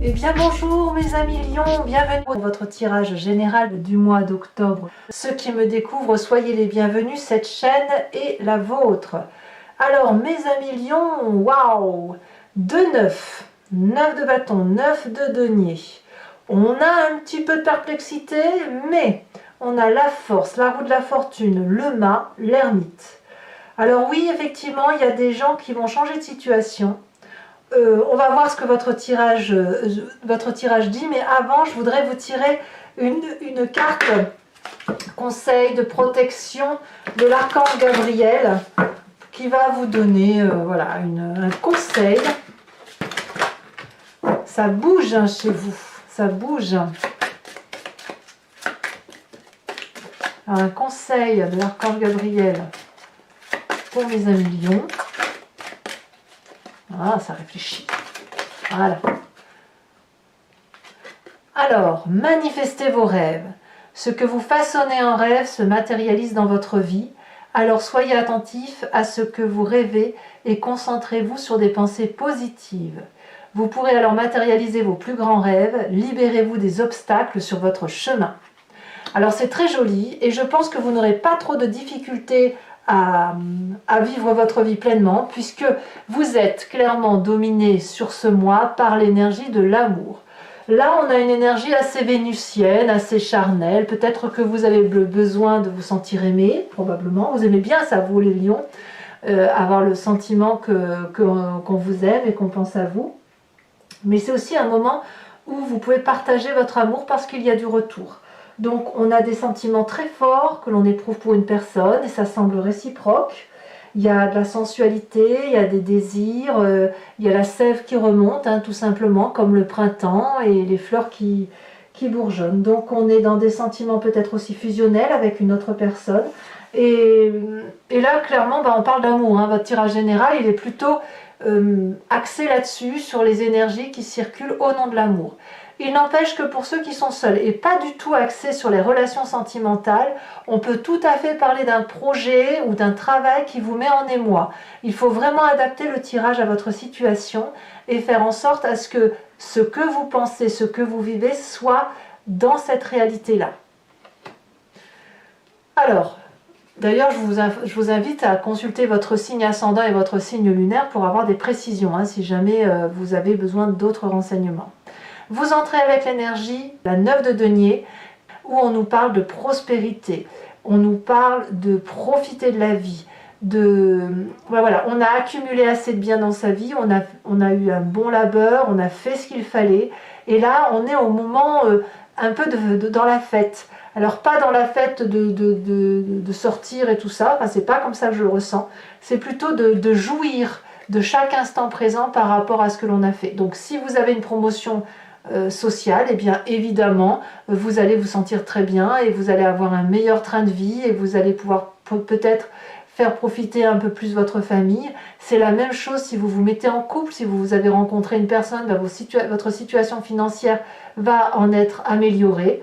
Eh bien bonjour mes amis lions, bienvenue pour votre tirage général du mois d'octobre. Ceux qui me découvrent, soyez les bienvenus, cette chaîne est la vôtre. Alors mes amis lions, waouh, 2-9, 9 de bâton, 9 de denier. On a un petit peu de perplexité, mais on a la force, la roue de la fortune, le mât, l'ermite. Alors oui, effectivement, il y a des gens qui vont changer de situation. On va voir ce que votre tirage dit, mais avant, je voudrais vous tirer une carte conseil de protection de l'archange Gabriel qui va vous donner voilà, un conseil. Ça bouge hein, chez vous, ça bouge. Alors, un conseil de l'archange Gabriel pour mes amis lions. Ah, ça réfléchit. Voilà. Alors, manifestez vos rêves. Ce que vous façonnez en rêve se matérialise dans votre vie. Alors, soyez attentifs à ce que vous rêvez et concentrez-vous sur des pensées positives. Vous pourrez alors matérialiser vos plus grands rêves. Libérez-vous des obstacles sur votre chemin. Alors, c'est très joli et je pense que vous n'aurez pas trop de difficultés à vivre votre vie pleinement puisque vous êtes clairement dominé sur ce mois par l'énergie de l'amour. Là, on a une énergie assez vénusienne, assez charnelle. Peut-être que vous avez besoin de vous sentir aimé, probablement. Vous aimez bien ça, vous les lions, avoir le sentiment qu'on vous aime et qu'on pense à vous. Mais c'est aussi un moment où vous pouvez partager votre amour parce qu'il y a du retour. Donc on a des sentiments très forts que l'on éprouve pour une personne et ça semble réciproque. Il y a de la sensualité, il y a des désirs, il y a la sève qui remonte, hein, tout simplement, comme le printemps et les fleurs qui bourgeonnent. Donc on est dans des sentiments peut-être aussi fusionnels avec une autre personne. Et là, clairement, on parle d'amour. Hein. Votre tirage général, il est plutôt axé là-dessus, sur les énergies qui circulent au nom de l'amour. Il n'empêche que pour ceux qui sont seuls et pas du tout axés sur les relations sentimentales, on peut tout à fait parler d'un projet ou d'un travail qui vous met en émoi. Il faut vraiment adapter le tirage à votre situation et faire en sorte à ce que vous pensez, ce que vous vivez soit dans cette réalité-là. Alors, d'ailleurs, je vous invite à consulter votre signe ascendant et votre signe lunaire pour avoir des précisions, hein, si jamais vous avez besoin d'autres renseignements. Vous entrez avec l'énergie, la 9 de denier, où on nous parle de prospérité, on nous parle de profiter de la vie, voilà, on a accumulé assez de biens dans sa vie, on a eu un bon labeur, on a fait ce qu'il fallait, et là on est au moment un peu dans la fête. Alors pas dans la fête de sortir et tout ça, enfin, c'est pas comme ça que je le ressens, c'est plutôt de jouir de chaque instant présent par rapport à ce que l'on a fait. Donc si vous avez une promotion sociale, et bien évidemment vous allez vous sentir très bien et vous allez avoir un meilleur train de vie et vous allez pouvoir peut-être faire profiter un peu plus votre famille. C'est la même chose si vous vous mettez en couple, si vous avez rencontré une personne, votre situation financière va en être améliorée.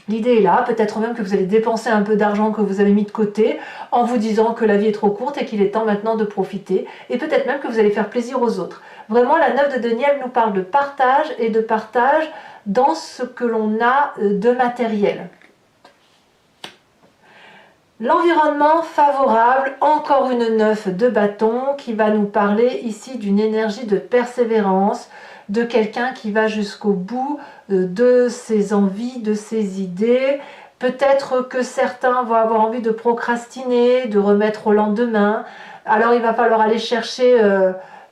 L'idée est là, peut-être même que vous allez dépenser un peu d'argent que vous avez mis de côté en vous disant que la vie est trop courte et qu'il est temps maintenant de profiter. Et peut-être même que vous allez faire plaisir aux autres. Vraiment, la 9 de denier, elle nous parle de partage et de partage dans ce que l'on a de matériel. L'environnement favorable, encore une 9 de bâton qui va nous parler ici d'une énergie de persévérance, de quelqu'un qui va jusqu'au bout de ses envies, de ses idées. Peut-être que certains vont avoir envie de procrastiner, de remettre au lendemain. Alors il va falloir aller chercher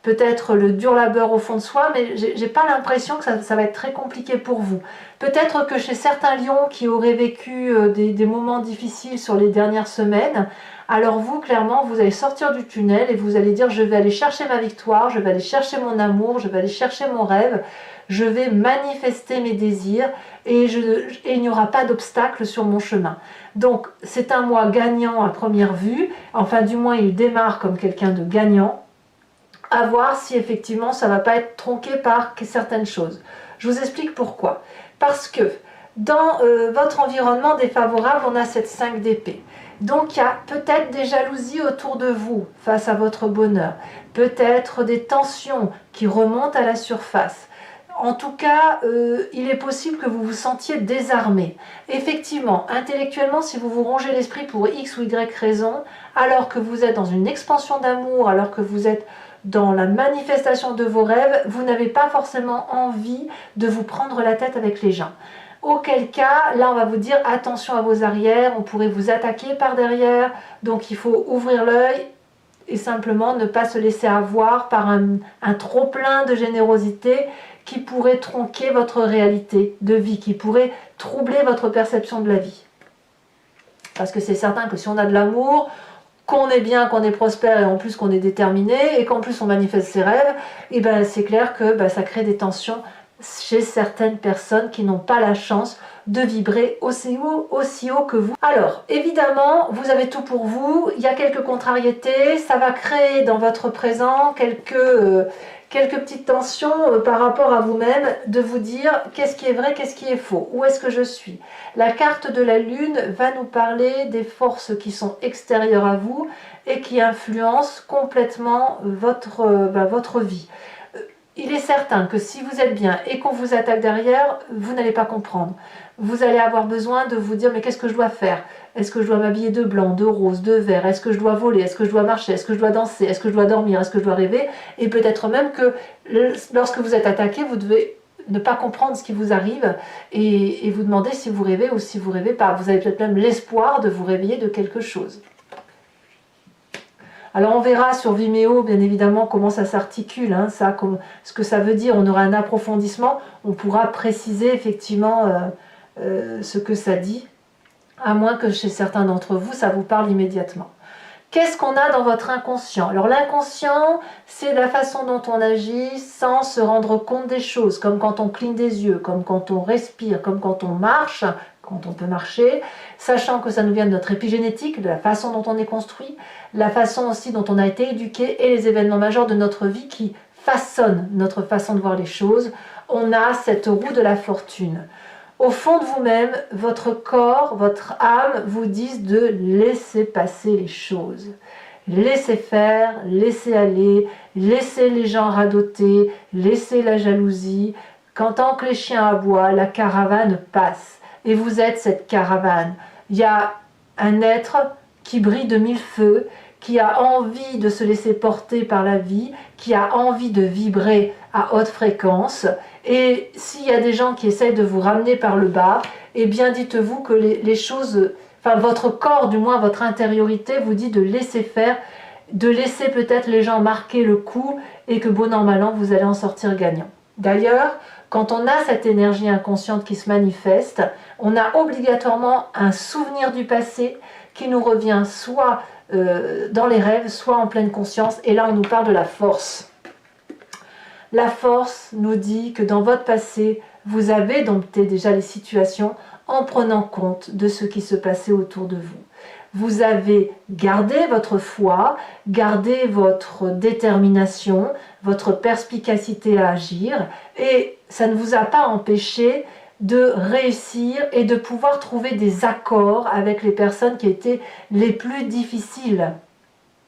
peut-être le dur labeur au fond de soi, mais j'ai pas l'impression que ça va être très compliqué pour vous. Peut-être que chez certains lions qui auraient vécu des moments difficiles sur les dernières semaines, alors vous, clairement, vous allez sortir du tunnel et vous allez dire « je vais aller chercher ma victoire, je vais aller chercher mon amour, je vais aller chercher mon rêve, je vais manifester mes désirs et il n'y aura pas d'obstacle sur mon chemin ». Donc c'est un mois gagnant à première vue, enfin du moins il démarre comme quelqu'un de gagnant, à voir si effectivement ça ne va pas être tronqué par certaines choses. Je vous explique pourquoi. Parce que dans votre environnement défavorable, on a cette 5 d'épée. Donc il y a peut-être des jalousies autour de vous face à votre bonheur, peut-être des tensions qui remontent à la surface. En tout cas, il est possible que vous vous sentiez désarmé. Effectivement, intellectuellement, si vous vous rongez l'esprit pour X ou Y raison, alors que vous êtes dans une expansion d'amour, alors que vous êtes dans la manifestation de vos rêves, vous n'avez pas forcément envie de vous prendre la tête avec les gens. Auquel cas, là on va vous dire attention à vos arrières, on pourrait vous attaquer par derrière, donc il faut ouvrir l'œil et simplement ne pas se laisser avoir par un trop-plein de générosité qui pourrait tronquer votre réalité de vie, qui pourrait troubler votre perception de la vie. Parce que c'est certain que si on a de l'amour, qu'on est bien, qu'on est prospère et en plus qu'on est déterminé et qu'en plus on manifeste ses rêves, et ben c'est clair que ça crée des tensions chez certaines personnes qui n'ont pas la chance de vibrer aussi haut que vous. Alors, évidemment, vous avez tout pour vous, il y a quelques contrariétés, ça va créer dans votre présent quelques petites tensions par rapport à vous-même, de vous dire qu'est-ce qui est vrai, qu'est-ce qui est faux, où est-ce que je suis. La carte de la lune va nous parler des forces qui sont extérieures à vous et qui influencent complètement votre vie. Il est certain que si vous êtes bien et qu'on vous attaque derrière, vous n'allez pas comprendre. Vous allez avoir besoin de vous dire mais qu'est-ce que je dois faire? Est-ce que je dois m'habiller de blanc, de rose, de vert? Est-ce que je dois voler? Est-ce que je dois marcher? Est-ce que je dois danser? Est-ce que je dois dormir? Est-ce que je dois rêver? Et peut-être même que lorsque vous êtes attaqué, vous devez ne pas comprendre ce qui vous arrive et vous demander si vous rêvez ou si vous rêvez pas. Vous avez peut-être même l'espoir de vous réveiller de quelque chose. Alors on verra sur Vimeo bien évidemment comment ça s'articule, hein, ce que ça veut dire, on aura un approfondissement, on pourra préciser effectivement ce que ça dit, à moins que chez certains d'entre vous ça vous parle immédiatement. Qu'est-ce qu'on a dans votre inconscient? Alors l'inconscient, c'est la façon dont on agit sans se rendre compte des choses, comme quand on cligne des yeux, comme quand on respire, comme quand on marche, quand on peut marcher, sachant que ça nous vient de notre épigénétique, de la façon dont on est construit, la façon aussi dont on a été éduqué et les événements majeurs de notre vie qui façonnent notre façon de voir les choses. On a cette roue de la fortune. Au fond de vous-même, votre corps, votre âme vous disent de laisser passer les choses. Laissez faire, laissez aller, laissez les gens radoter, laissez la jalousie. Tant que les chiens aboient, la caravane passe. Et vous êtes cette caravane. Il y a un être qui brille de mille feux, qui a envie de se laisser porter par la vie, qui a envie de vibrer à haute fréquence. Et s'il y a des gens qui essayent de vous ramener par le bas, eh bien dites-vous que les choses, enfin votre corps, du moins votre intériorité, vous dit de laisser faire, de laisser peut-être les gens marquer le coup et que bon an mal an, vous allez en sortir gagnant. D'ailleurs, quand on a cette énergie inconsciente qui se manifeste, on a obligatoirement un souvenir du passé qui nous revient soit dans les rêves, soit en pleine conscience. Et là, on nous parle de la force. La force nous dit que dans votre passé, vous avez dompté déjà les situations en prenant compte de ce qui se passait autour de vous. Vous avez gardé votre foi, gardé votre détermination, votre perspicacité à agir, et ça ne vous a pas empêché de réussir et de pouvoir trouver des accords avec les personnes qui étaient les plus difficiles,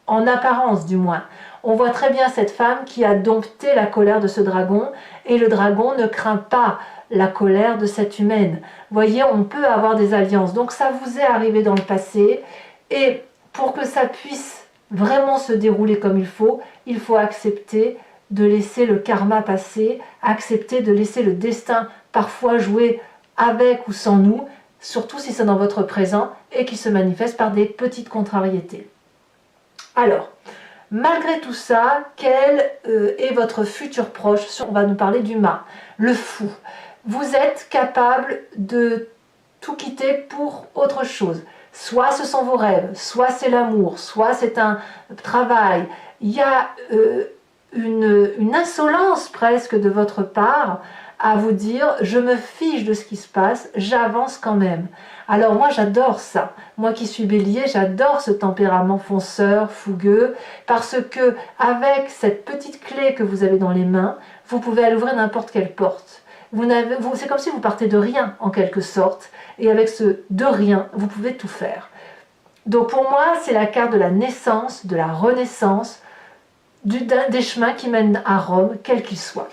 en apparence du moins. On voit très bien cette femme qui a dompté la colère de ce dragon, et le dragon ne craint pas la colère de cette humaine. Voyez, on peut avoir des alliances. Donc ça vous est arrivé dans le passé, et pour que ça puisse vraiment se dérouler comme il faut accepter de laisser le karma passer, accepter de laisser le destin parfois jouer avec ou sans nous, surtout si c'est dans votre présent et qui se manifeste par des petites contrariétés. Alors, malgré tout ça, quel est votre futur proche? On va nous parler du mât, le fou. Vous êtes capable de tout quitter pour autre chose. Soit ce sont vos rêves, soit c'est l'amour, soit c'est un travail. Il y a une insolence presque de votre part à vous dire « je me fiche de ce qui se passe, j'avance quand même ». Alors moi j'adore ça, moi qui suis bélier, j'adore ce tempérament fonceur, fougueux, parce que avec cette petite clé que vous avez dans les mains, vous pouvez aller ouvrir n'importe quelle porte. C'est comme si vous partez de rien en quelque sorte, et avec ce de rien, vous pouvez tout faire. Donc pour moi, c'est la carte de la naissance, de la renaissance, des chemins qui mènent à Rome, quels qu'ils soient.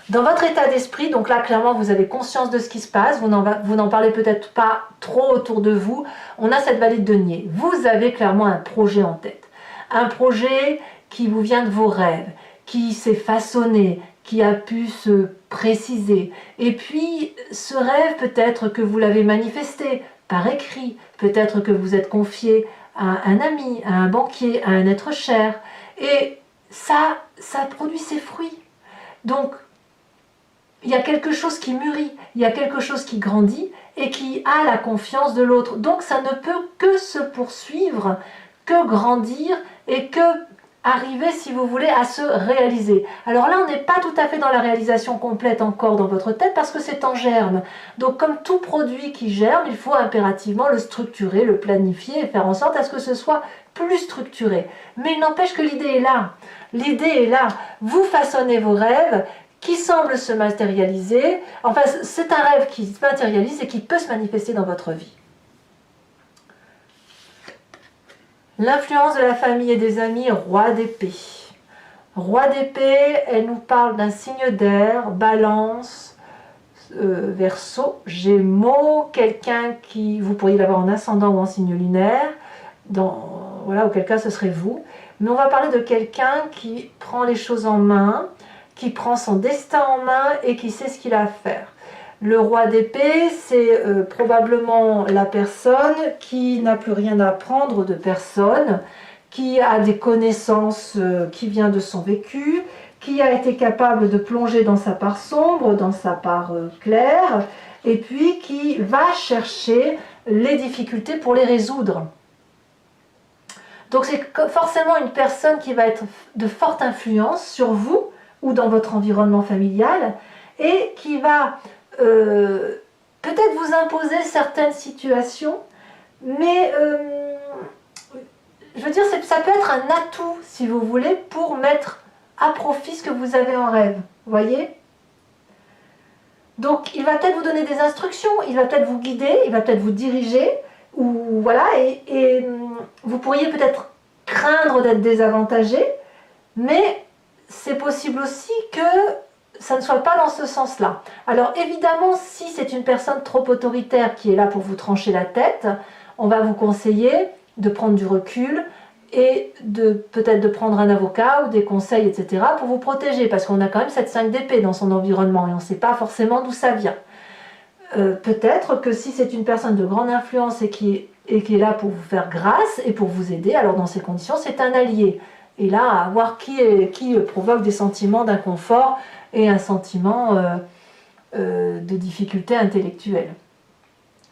Dans votre état d'esprit, donc là clairement vous avez conscience de ce qui se passe, vous n'en parlez peut-être pas trop autour de vous, on a cette valide de denier. Vous avez clairement un projet en tête. Un projet qui vous vient de vos rêves, qui s'est façonné, qui a pu se préciser. Et puis ce rêve peut-être que vous l'avez manifesté par écrit, peut-être que vous êtes confié à un ami, à un banquier, à un être cher. Et ça produit ses fruits. Donc, il y a quelque chose qui mûrit, il y a quelque chose qui grandit et qui a la confiance de l'autre. Donc ça ne peut que se poursuivre, que grandir et que arriver, si vous voulez, à se réaliser. Alors là, on n'est pas tout à fait dans la réalisation complète encore dans votre tête parce que c'est en germe. Donc comme tout produit qui germe, il faut impérativement le structurer, le planifier et faire en sorte à ce que ce soit plus structuré. Mais il n'empêche que l'idée est là. L'idée est là. Vous façonnez vos rêves qui semble se matérialiser. Enfin, c'est un rêve qui se matérialise et qui peut se manifester dans votre vie. L'influence de la famille et des amis, roi d'épée. Roi d'épée, elle nous parle d'un signe d'air, balance, verseau, gémeaux, quelqu'un qui, vous pourriez l'avoir en ascendant ou en signe lunaire, voilà, auquel cas ce serait vous. Mais on va parler de quelqu'un qui prend les choses en main, qui prend son destin en main et qui sait ce qu'il a à faire. Le roi d'épée, c'est probablement la personne qui n'a plus rien à apprendre de personne, qui a des connaissances qui viennent de son vécu, qui a été capable de plonger dans sa part sombre, dans sa part claire, et puis qui va chercher les difficultés pour les résoudre. Donc c'est forcément une personne qui va être de forte influence sur vous, ou dans votre environnement familial, et qui va peut-être vous imposer certaines situations, mais je veux dire, ça peut être un atout, si vous voulez, pour mettre à profit ce que vous avez en rêve, vous voyez? Donc il va peut-être vous donner des instructions, il va peut-être vous guider, il va peut-être vous diriger, ou voilà, et vous pourriez peut-être craindre d'être désavantagé, mais c'est possible aussi que ça ne soit pas dans ce sens-là. Alors évidemment, si c'est une personne trop autoritaire qui est là pour vous trancher la tête, on va vous conseiller de prendre du recul et peut-être de prendre un avocat ou des conseils, etc. pour vous protéger, parce qu'on a quand même cette 5 d'épée dans son environnement et on ne sait pas forcément d'où ça vient. Peut-être que si c'est une personne de grande influence et qui est là pour vous faire grâce et pour vous aider, alors dans ces conditions, c'est un allié. Et là, à voir qui provoque des sentiments d'inconfort et un sentiment de difficulté intellectuelle.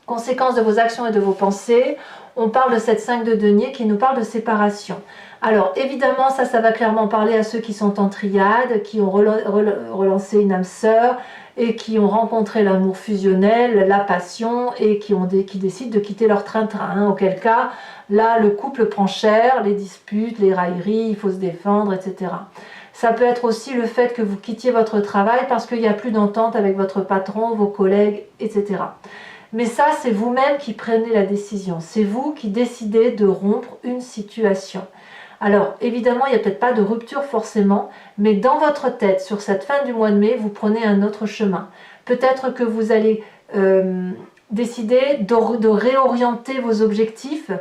Conséquence de vos actions et de vos pensées, on parle de cette 5 de denier qui nous parle de séparation. Alors évidemment, ça va clairement parler à ceux qui sont en triade, qui ont relancé une âme sœur et qui ont rencontré l'amour fusionnel, la passion et qui décident de quitter leur train-train. Auquel cas, là, le couple prend cher, les disputes, les railleries, il faut se défendre, etc. Ça peut être aussi le fait que vous quittiez votre travail parce qu'il n'y a plus d'entente avec votre patron, vos collègues, etc. Mais ça, c'est vous-même qui prenez la décision. C'est vous qui décidez de rompre une situation. Alors, évidemment, il n'y a peut-être pas de rupture forcément, mais dans votre tête, sur cette fin du mois de mai, vous prenez un autre chemin. Peut-être que vous allez décider de réorienter vos objectifs.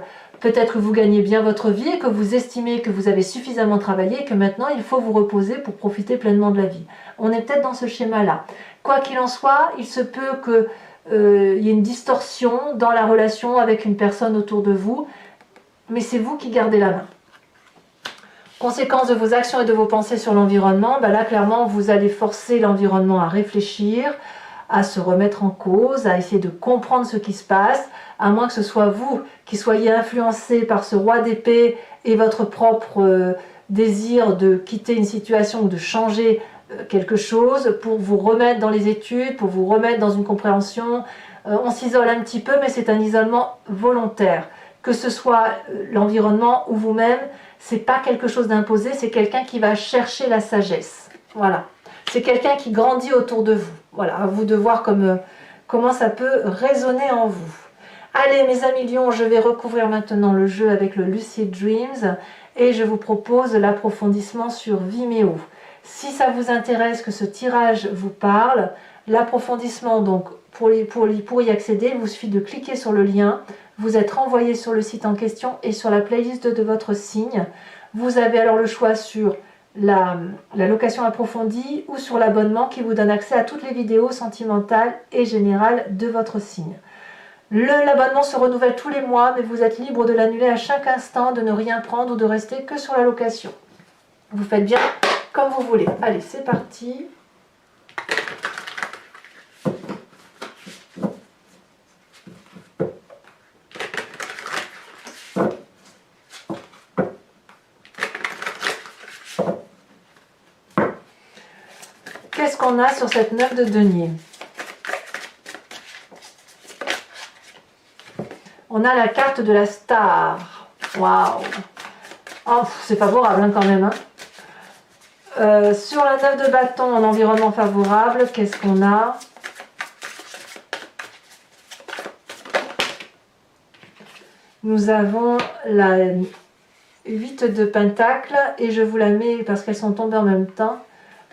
Peut-être que vous gagnez bien votre vie et que vous estimez que vous avez suffisamment travaillé et que maintenant, il faut vous reposer pour profiter pleinement de la vie. On est peut-être dans ce schéma-là. Quoi qu'il en soit, il se peut que y ait une distorsion dans la relation avec une personne autour de vous, mais c'est vous qui gardez la main. Conséquence de vos actions et de vos pensées sur l'environnement, ben là clairement vous allez forcer l'environnement à réfléchir, à se remettre en cause, à essayer de comprendre ce qui se passe, à moins que ce soit vous qui soyez influencé par ce roi d'épée et votre propre désir de quitter une situation ou de changer quelque chose pour vous remettre dans les études, pour vous remettre dans une compréhension. On s'isole un petit peu, mais c'est un isolement volontaire. Que ce soit l'environnement ou vous-même, c'est pas quelque chose d'imposé, c'est quelqu'un qui va chercher la sagesse. Voilà. C'est quelqu'un qui grandit autour de vous. Voilà, à vous de voir comment ça peut résonner en vous. Allez mes amis lions, je vais recouvrir maintenant le jeu avec le Lucid Dreams et je vous propose l'approfondissement sur Vimeo. Si ça vous intéresse, que ce tirage vous parle, l'approfondissement, donc pour y accéder, il vous suffit de cliquer sur le lien, vous êtes renvoyé sur le site en question et sur la playlist de votre signe. Vous avez alors le choix sur la location approfondie ou sur l'abonnement qui vous donne accès à toutes les vidéos sentimentales et générales de votre signe. L'abonnement se renouvelle tous les mois, mais vous êtes libre de l'annuler à chaque instant, de ne rien prendre ou de rester que sur la location. Vous faites bien comme vous voulez. Allez, c'est parti. Qu'est-ce qu'on a sur cette 9 de denier? On a la carte de la star. Waouh! Oh, c'est favorable hein, quand même. Hein. Sur la 9 de bâton en environnement favorable, qu'est-ce qu'on a? Nous avons la 8 de pentacle et je vous la mets parce qu'elles sont tombées en même temps.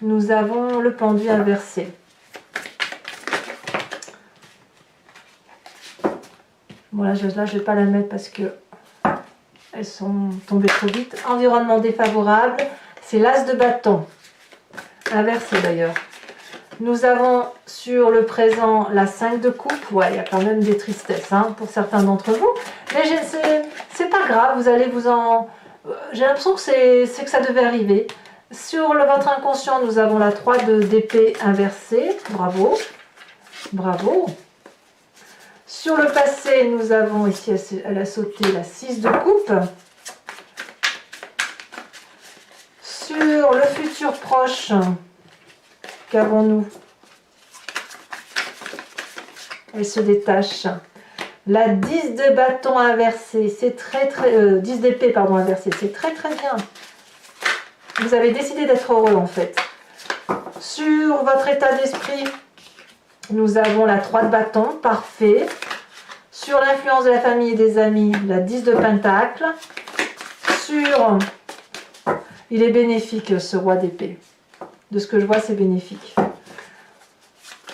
Nous avons le pendu inversé. Bon là je ne vais pas la mettre parce que elles sont tombées trop vite. Environnement défavorable, c'est l'as de bâton. Inversé d'ailleurs. Nous avons sur le présent la 5 de coupe. Ouais, il y a quand même des tristesses hein, pour certains d'entre vous. Mais c'est pas grave, vous allez vous en... J'ai l'impression que c'est que ça devait arriver. Sur votre inconscient, nous avons la 3 d'épée inversée. Bravo. Bravo. Sur le passé, nous avons ici, elle a sauté la 6 de coupe. Sur le futur proche, qu'avons-nous? Elle se détache. La 10 de bâton inversé, c'est très 10 d'épée pardon inversé, c'est très bien. Vous avez décidé d'être heureux en fait. Sur votre état d'esprit, nous avons la 3 de bâton, parfait. Sur l'influence de la famille et des amis, la 10 de pentacle. Sur... Il est bénéfique ce roi d'épée. De ce que je vois, c'est bénéfique.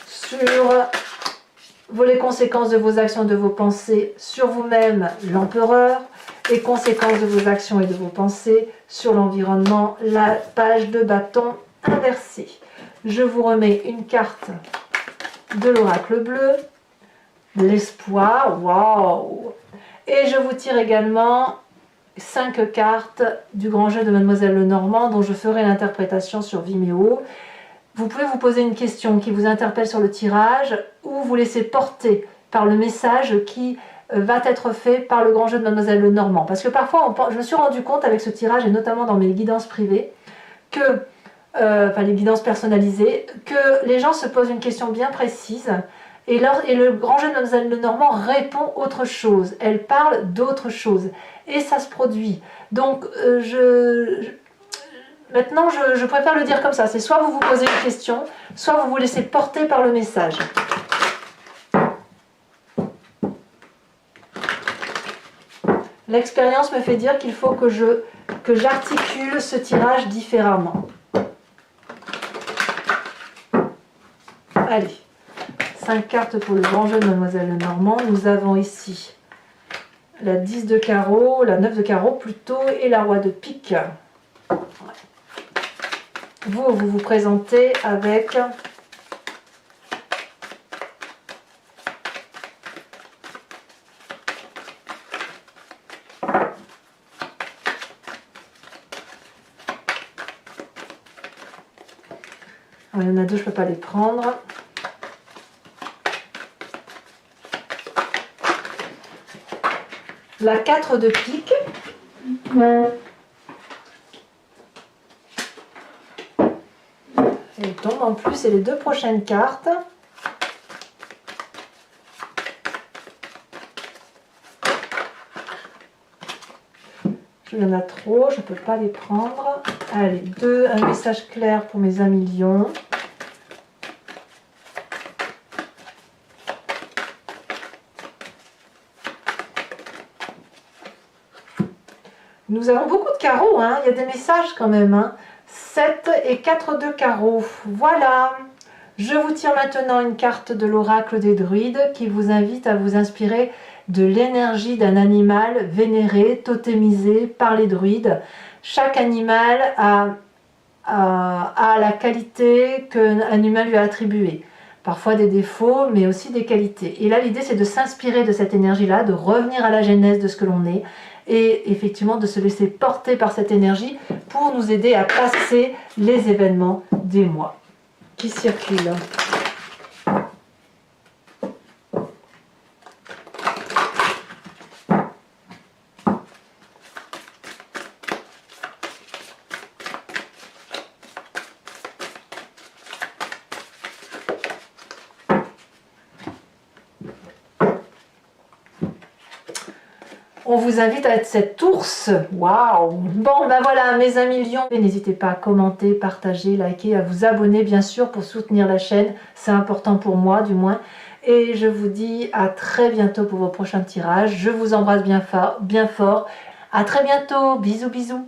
Sur les conséquences de vos actions et de vos pensées sur vous-même, l'empereur. Et conséquences de vos actions et de vos pensées sur l'environnement, la page de bâton inversée. Je vous remets une carte de l'oracle bleu, l'espoir, waouh! Et je vous tire également 5 cartes du grand jeu de Mademoiselle Lenormand dont je ferai l'interprétation sur Vimeo. Vous pouvez vous poser une question qui vous interpelle sur le tirage ou vous laisser porter par le message qui va être fait par le grand jeu de Mademoiselle Lenormand. Parce que parfois, je me suis rendu compte avec ce tirage, et notamment dans mes guidances privées, que, enfin les guidances personnalisées, que les gens se posent une question bien précise et le grand jeu de Mademoiselle Lenormand répond autre chose. Elle parle d'autre chose. Et ça se produit. Donc, maintenant, je préfère le dire comme ça. C'est soit vous vous posez une question, soit vous vous laissez porter par le message. L'expérience me fait dire qu'il faut que j'articule ce tirage différemment. Allez, 5 cartes pour le grand jeu de Mademoiselle Lenormand. Nous avons ici la 10 de carreau, la 9 de carreau plutôt, et la roi de pique. Vous vous présentez avec... Il y en a deux, je ne peux pas les prendre. La 4 de pique. Elle tombe en plus, et les deux prochaines cartes. Il y en a trop, je ne peux pas les prendre. Allez, un message clair pour mes amis lions. Nous avons beaucoup de carreaux, hein. Il y a des messages quand même. Hein. 7 et 4 de carreau. Voilà. Je vous tire maintenant une carte de l'oracle des druides qui vous invite à vous inspirer de l'énergie d'un animal vénéré, totémisé par les druides. Chaque animal a la qualité qu'un animal lui a attribuée. Parfois des défauts, mais aussi des qualités. Et là, l'idée, c'est de s'inspirer de cette énergie-là, de revenir à la genèse de ce que l'on est, et effectivement de se laisser porter par cette énergie pour nous aider à passer les événements des mois qui circulent. On vous invite à être cet ours. Waouh! Bon, ben voilà, mes amis lions. N'hésitez pas à commenter, partager, liker, à vous abonner, bien sûr, pour soutenir la chaîne. C'est important pour moi, du moins. Et je vous dis à très bientôt pour vos prochains tirages. Je vous embrasse bien fort, bien fort. À très bientôt. Bisous, bisous.